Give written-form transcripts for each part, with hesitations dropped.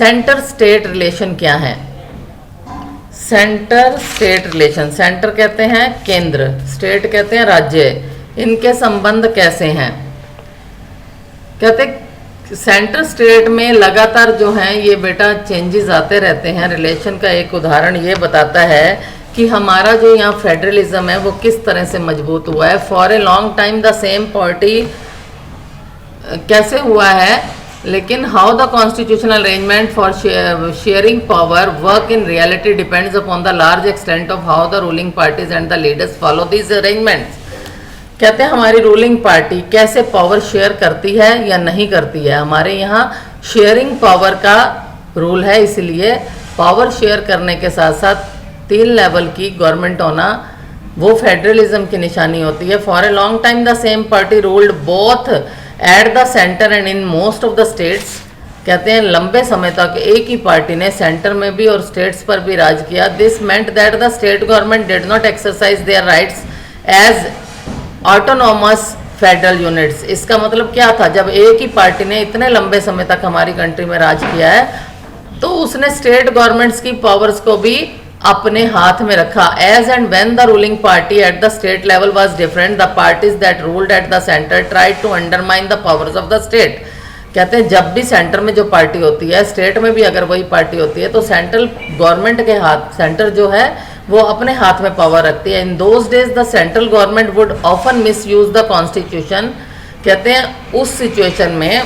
Centre state relation क्या है? Centre state relation, centre कहते हैं केंद्र, स्टेट कहते हैं राज्य, इनके संबंध कैसे हैं? कहते सेंटर स्टेट में लगातार जो हैं ये बेटा चेंजेस आते रहते हैं। रिलेशन का एक उदाहरण ये बताता है कि हमारा जो यहाँ फेडरलिज्म है वो किस तरह से मजबूत हुआ है। For a long time the same party कैसे हुआ है, लेकिन how the constitutional arrangement for sharing power work in reality depends upon the large extent of how the ruling parties and the leaders follow these arrangements. कहते हैं हमारी ruling party कैसे power share करती है या नहीं करती है। हमारे यहाँ शेयरिंग पावर का रूल है, इसलिए पावर शेयर करने के साथ साथ 3 लेवल की गवर्नमेंट होना वो फेडरलिज्म की निशानी होती है। For a long time the same party ruled both at the centre and in most of the states. कहते हैं लंबे समय तक एक ही पार्टी ने सेंटर में भी और स्टेट्स पर भी राज किया। This meant that the state government did not exercise their rights as autonomous federal units. इसका मतलब क्या था, जब एक ही पार्टी ने इतने लंबे समय तक हमारी कंट्री में राज किया है तो उसने स्टेट गवर्नमेंट्स की पावर्स को भी अपने हाथ में रखा। As and when the ruling party at the state level was different the parties that ruled at the centre tried to undermine the powers of the state. कहते हैं जब भी सेंटर में जो पार्टी होती है, स्टेट में भी अगर वही पार्टी होती है तो सेंट्रल गवर्नमेंट के हाथ, सेंटर जो है वो अपने हाथ में पावर रखती है। In those days the central government would often miss use the constitution. कहते हैं उस सिचुएशन में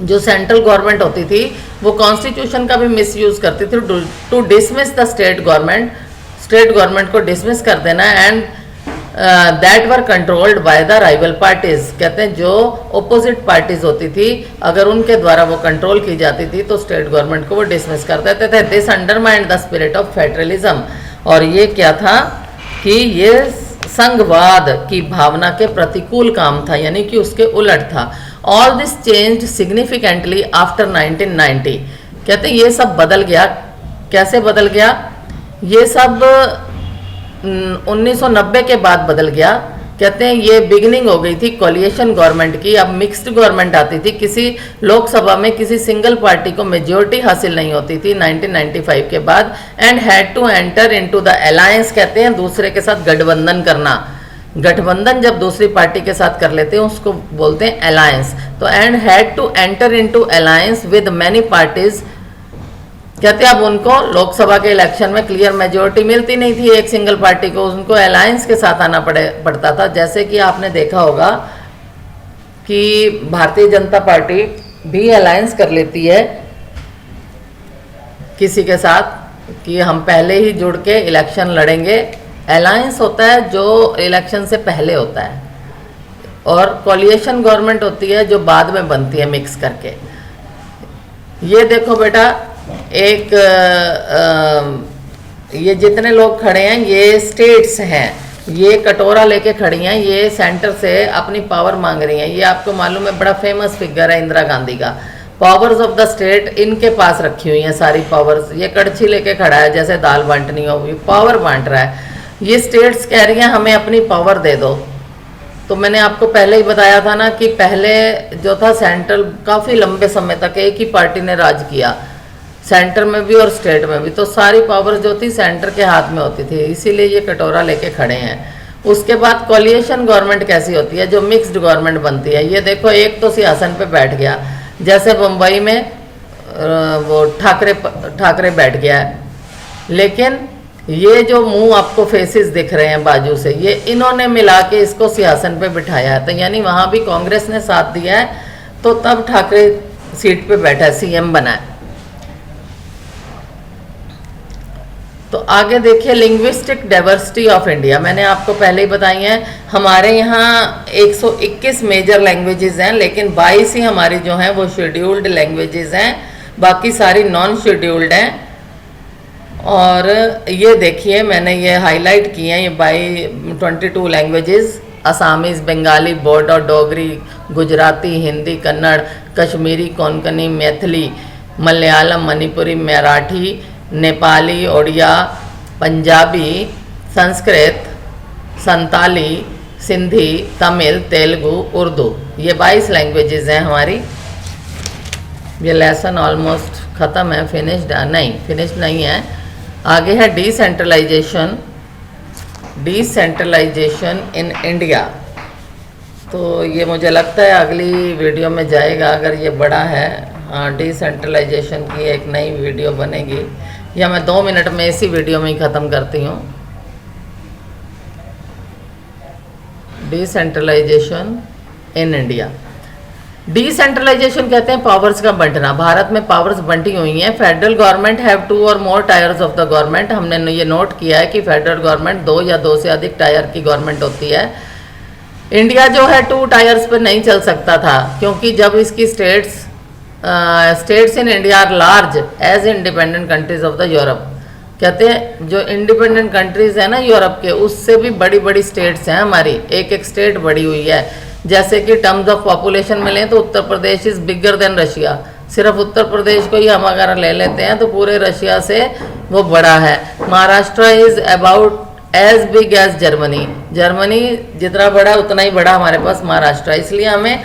जो सेंट्रल गवर्नमेंट होती थी वो कॉन्स्टिट्यूशन का भी मिस यूज करती थी to dismiss the state government, state government को डिसमिस कर देना। And that were controlled by the rival parties. कहते हैं जो ओपोजिट पार्टीज होती थी अगर उनके द्वारा वो कंट्रोल की जाती थी तो स्टेट गवर्नमेंट को वो डिसमिस कर देते थे। This undermined the spirit of federalism. और ये क्या था कि ये संघवाद की भावना के प्रतिकूल काम था, यानी कि उसके उलट था। All this changed significantly after 1990। कहते हैं ये सब बदल गया। कैसे बदल गया? ये सब 1990 के बाद बदल गया। कहते हैं ये बिगिनिंग हो गई थी कोलिएशन गवर्नमेंट की। अब मिक्स्ड गवर्नमेंट आती थी, किसी लोकसभा में किसी सिंगल पार्टी को मेजोरिटी हासिल नहीं होती थी 1995 के बाद। And had to enter into the alliance. कहते हैं दूसरे के साथ गठबंधन करना। गठबंधन जब दूसरी पार्टी के साथ कर लेते हैं उसको बोलते हैं अलायंस। तो and had to enter into alliance with many parties. कहते हैं अब उनको लोकसभा के इलेक्शन में क्लियर मेजोरिटी मिलती नहीं थी एक सिंगल पार्टी को, उनको अलायंस के साथ आना पड़ता था। जैसे कि आपने देखा होगा कि भारतीय जनता पार्टी भी अलायंस कर लेती है किसी के साथ कि हम पहले ही जुड़ के इलेक्शन लड़ेंगे। अलायंस होता है जो इलेक्शन से पहले होता है, और कोलिएशन गवर्नमेंट होती है जो बाद में बनती है मिक्स करके। ये देखो बेटा, एक ये जितने लोग खड़े हैं ये स्टेट्स हैं, ये कटोरा लेके खड़ी हैं, ये सेंटर से अपनी पावर मांग रही हैं। ये आपको मालूम है बड़ा फेमस फिगर है इंदिरा गांधी का। पावर्स ऑफ द स्टेट इनके पास रखी हुई हैं सारी पावर्स। ये कड़छी लेके खड़ा है जैसे दाल बांटनी हो, पावर बांट रहा है। ये स्टेट्स कह रही हैं हमें अपनी पावर दे दो। तो मैंने आपको पहले ही बताया था ना कि पहले जो था सेंट्रल काफ़ी लंबे समय तक एक ही पार्टी ने राज किया, सेंटर में भी और स्टेट में भी। तो सारी पावर जो थी सेंटर के हाथ में होती थी, इसीलिए ये कटोरा लेके खड़े हैं। उसके बाद कोलिएशन गवर्नमेंट कैसी होती है, जो मिक्स्ड गवर्नमेंट बनती है। ये देखो एक तो सिंहासन पे बैठ गया, जैसे मुंबई में वो ठाकरे बैठ गया है। लेकिन ये जो मुंह आपको फेसेस दिख रहे हैं बाजू से, ये इन्होंने मिला के इसको सिंहासन पे बिठाया है। तो यानी वहाँ भी कांग्रेस ने साथ दिया है, तो तब ठाकरे सीट पे बैठा है, सीएम बना है। तो आगे देखिए, लिंग्विस्टिक डाइवर्सिटी ऑफ इंडिया। मैंने आपको पहले ही बताई हैं, हमारे यहाँ 121 मेजर लैंग्वेजेस हैं, लेकिन 22 ही हमारी जो हैं वो शेड्यूल्ड लैंग्वेजेस हैं, बाकी सारी नॉन शेड्यूल्ड हैं। और ये देखिए मैंने ये हाईलाइट किए हैं, ये 22 लैंग्वेजेस, असामीज, बंगाली, बोडो, डोगरी, गुजराती, हिंदी, कन्नड़, कश्मीरी, कोंकणी, मैथिली, मलयालम, मणिपुरी, मराठी, नेपाली, ओडिया, पंजाबी, संस्कृत, संताली, सिंधी, तमिल, तेलुगु, उर्दू। ये 22 लैंग्वेजेस हैं हमारी। ये लेसन ऑलमोस्ट ख़त्म है, फिनिश्ड नहीं, फिनिश नहीं है। आगे है डिसेंट्रलाइजेशन, डिसेंट्रलाइजेशन इन इंडिया। तो ये मुझे लगता है अगली वीडियो में जाएगा, अगर ये बड़ा है। हाँ, डिसेंट्रलाइजेशन की एक नई वीडियो बनेगी, या मैं 2 मिनट में इसी वीडियो में ही ख़त्म करती हूँ। Decentralisation in India. डिसेंट्रलाइजेशन कहते हैं पावर्स का बंटना। भारत में पावर्स बंटी हुई हैं। फेडरल गवर्नमेंट हैव 2 और मोर टायर्स ऑफ द गवर्नमेंट। हमने ये नोट किया है कि फेडरल गवर्नमेंट 2 या 2 से अधिक टायर की गवर्नमेंट होती है। इंडिया जो है 2 टायर्स पर नहीं चल सकता था, क्योंकि जब इसकी states in India are large as independent countries of the Europe. कहते हैं जो इंडिपेंडेंट कंट्रीज है ना यूरोप के, उससे भी बड़ी बड़ी स्टेट्स हैं हमारी, एक एक स्टेट बड़ी हुई है। जैसे कि टर्म्स ऑफ पॉपुलेशन में लें तो Uttar Pradesh is bigger than Russia. सिर्फ उत्तर प्रदेश को ही हम अगर ले लेते हैं तो पूरे रशिया से वो बड़ा है। Maharashtra is about as big as Germany. Germany जितना बड़ा उतना ही बड़ा हमारे पास महाराष्ट्र है। इसलिए हमें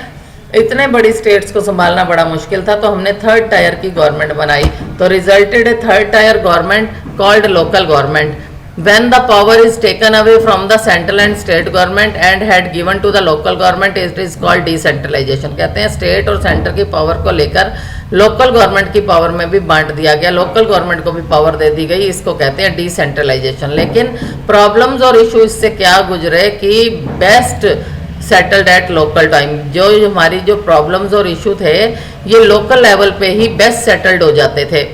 इतने बड़ी स्टेट्स को संभालना बड़ा मुश्किल था, तो हमने 3rd टायर की गवर्नमेंट बनाई। तो resulted A 3rd tyre government called local government. When the power is taken away from the central and state government and had given to the local government, it is called decentralization। कहते हैं state और centre की power को लेकर local government की power में भी बांट दिया गया, लोकल गवर्नमेंट को भी पावर दे दी गई, इसको कहते हैं डिसेंट्रलाइजेशन। लेकिन प्रॉब्लम्स और इशू इससे क्या गुजरे कि best settled at local time. जो हमारी जो प्रॉब्लम्स और इशू थे ये लोकल लेवल पे ही बेस्ट सेटल्ड हो जाते थे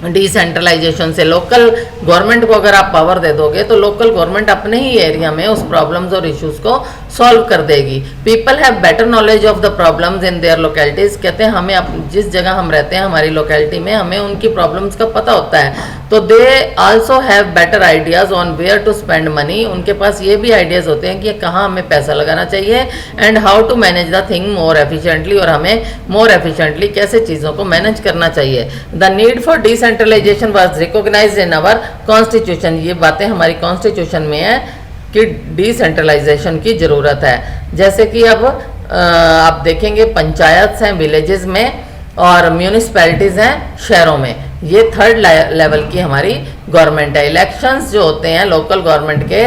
डिसेंट्रलाइजेशन से। लोकल गवर्नमेंट को अगर आप पावर दे दोगे तो लोकल गवर्नमेंट अपने ही एरिया में उस प्रॉब्लम्स और इश्यूज को सॉल्व कर देगी। People have better knowledge of the problems in their localities. कहते हैं हमें जिस जगह हम रहते हैं हमारी लोकेलिटी में हमें उनकी प्रॉब्लम्स का पता होता है। तो they also have better ideas on where to spend money. उनके पास ये भी आइडियाज होते हैं कि कहाँ हमें पैसा लगाना चाहिए and how to manage the thing more efficiently, और हमें मोर एफिशिएंटली कैसे चीज़ों को मैनेज करना चाहिए। The need for decentralisation was recognised in our constitution. ये बातें हमारी कॉन्स्टिट्यूशन में है कि डिसेंट्रलाइजेशन की ज़रूरत है। जैसे कि अब आप देखेंगे पंचायत हैं विलेजेस में और म्यूनिसिपैलिटीज़ हैं शहरों में। ये 3rd लेवल की हमारी गवर्नमेंट है। इलेक्शंस जो होते हैं लोकल गवर्नमेंट के,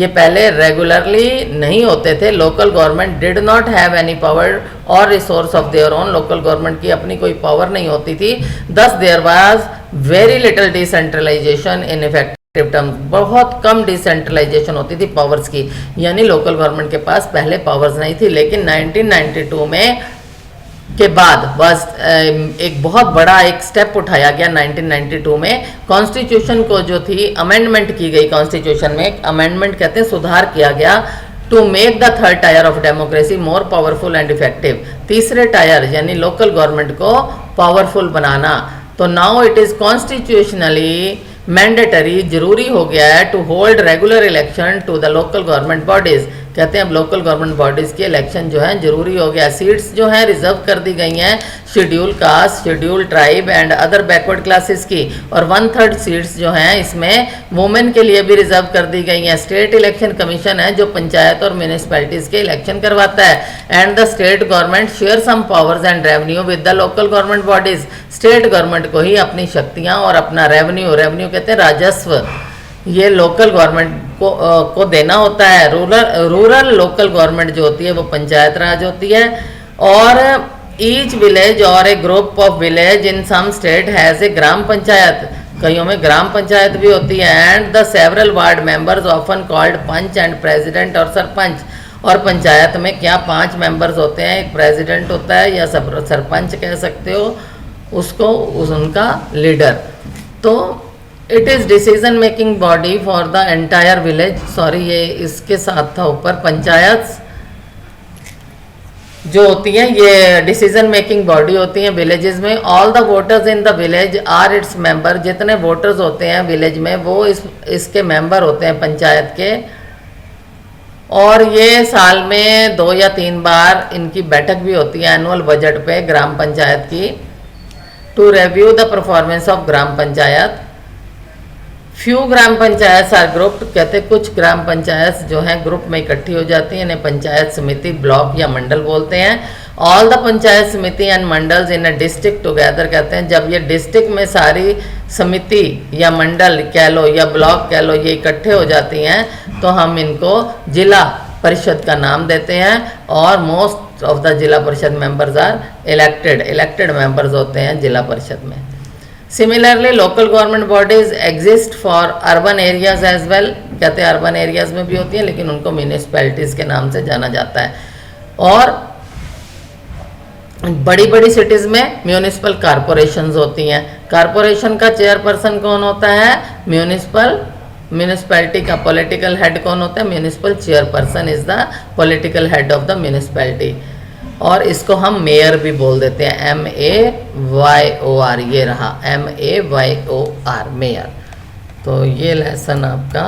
ये पहले रेगुलरली नहीं होते थे। Local government did not have any power और resource of their own. Local government की अपनी कोई पावर नहीं होती थी। Thus there was very little decentralisation in effective terms. बहुत कम डिसेंट्रलाइजेशन होती थी पावर्स की, यानी लोकल गवर्नमेंट के पास पहले पावर्स नहीं थी। लेकिन 1992 में के बाद बस एक बहुत बड़ा एक स्टेप उठाया गया 1992 में। कॉन्स्टिट्यूशन को जो थी अमेंडमेंट की गई, कॉन्स्टिट्यूशन में अमेंडमेंट कहते हैं सुधार किया गया to make the 3rd tier of democracy more powerful and effective. तीसरे टायर यानी लोकल गवर्नमेंट को पावरफुल बनाना। तो now it is constitutionally mandatory, जरूरी हो गया है to hold regular election to the local government bodies. कहते हैं अब लोकल गवर्नमेंट बॉडीज़ के इलेक्शन जो है जरूरी हो गया। सीट्स जो हैं रिजर्व कर दी गई हैं schedule caste, schedule tribe and other backward classes की, और 1/3 सीट्स जो हैं इसमें वुमेन के लिए भी रिजर्व कर दी गई हैं। स्टेट इलेक्शन कमीशन है जो पंचायत और म्यूनिसिपैलिटीज़ के इलेक्शन करवाता है। And the state government share some powers and revenue with the local government bodies. State government को ही अपनी शक्तियाँ और अपना रेवेन्यू कहते हैं राजस्व, ये लोकल गवर्नमेंट को देना होता है। रूरल लोकल गवर्नमेंट जो होती है वो पंचायत राज होती है। और ईच विलेज और a group of village in some state has a gram panchayat. कईयों में ग्राम पंचायत भी होती है। And the several ward members often called panch and president और सरपंच। और पंचायत में क्या 5 मेंबर्स होते हैं, एक प्रेसिडेंट होता है या सरपंच कह सकते हो उसको, उनका लीडर। तो it is decision making body for the entire village. Sorry ये इसके साथ था ऊपर। पंचायत जो होती हैं ये डिसीजन मेकिंग बॉडी होती हैं विलेजेस में। All the voters in the village are its member. जितने वोटर्स होते हैं विलेज में वो इसके मेंबर होते हैं पंचायत के। और ये साल में 2 या 3 बार इनकी बैठक भी होती है एनुअल बजट पे ग्राम पंचायत की, to review the performance of gram panchayat. Few gram panchayat are group. कहते कुछ ग्राम पंचायत जो हैं ग्रुप में इकट्ठी हो जाती हैं, इन्हें पंचायत समिति, ब्लॉक या मंडल बोलते हैं। ऑल द पंचायत समिति and mandals in a district together कहते हैं जब ये डिस्ट्रिक्ट में सारी समिति या मंडल कह लो या ब्लॉक कह लो ये इकट्ठे हो जाती हैं तो हम इनको जिला परिषद का नाम देते हैं और मोस्ट ऑफ द जिला परिषद मेंबर्स आर इलेक्टेड मेंबर्स होते हैं जिला परिषद में। Similarly local government bodies exist for urban areas as well, कहते हैं अर्बन एरियाज में भी होती हैं लेकिन उनको म्यूनिसिपैलिटीज़ के नाम से जाना जाता है। और बड़ी बड़ी सिटीज़ में म्यूनिसिपल कॉरपोरेशंस होती हैं। कॉरपोरेशन का चेयरपर्सन कौन होता है? म्यूनिसिपैलिटी का पॉलिटिकल हेड कौन होता है? Municipal chairperson is the political head of the municipality. और इसको हम मेयर भी बोल देते हैं, MAYOR, ये रहा MAYOR मेयर। तो ये लेसन आपका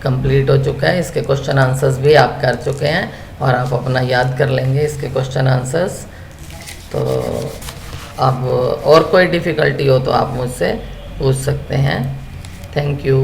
कंप्लीट हो चुका है। इसके क्वेश्चन आंसर्स भी आप कर चुके हैं और आप अपना याद कर लेंगे इसके क्वेश्चन आंसर्स। तो अब और कोई डिफ़िकल्टी हो तो आप मुझसे पूछ सकते हैं। Thank you.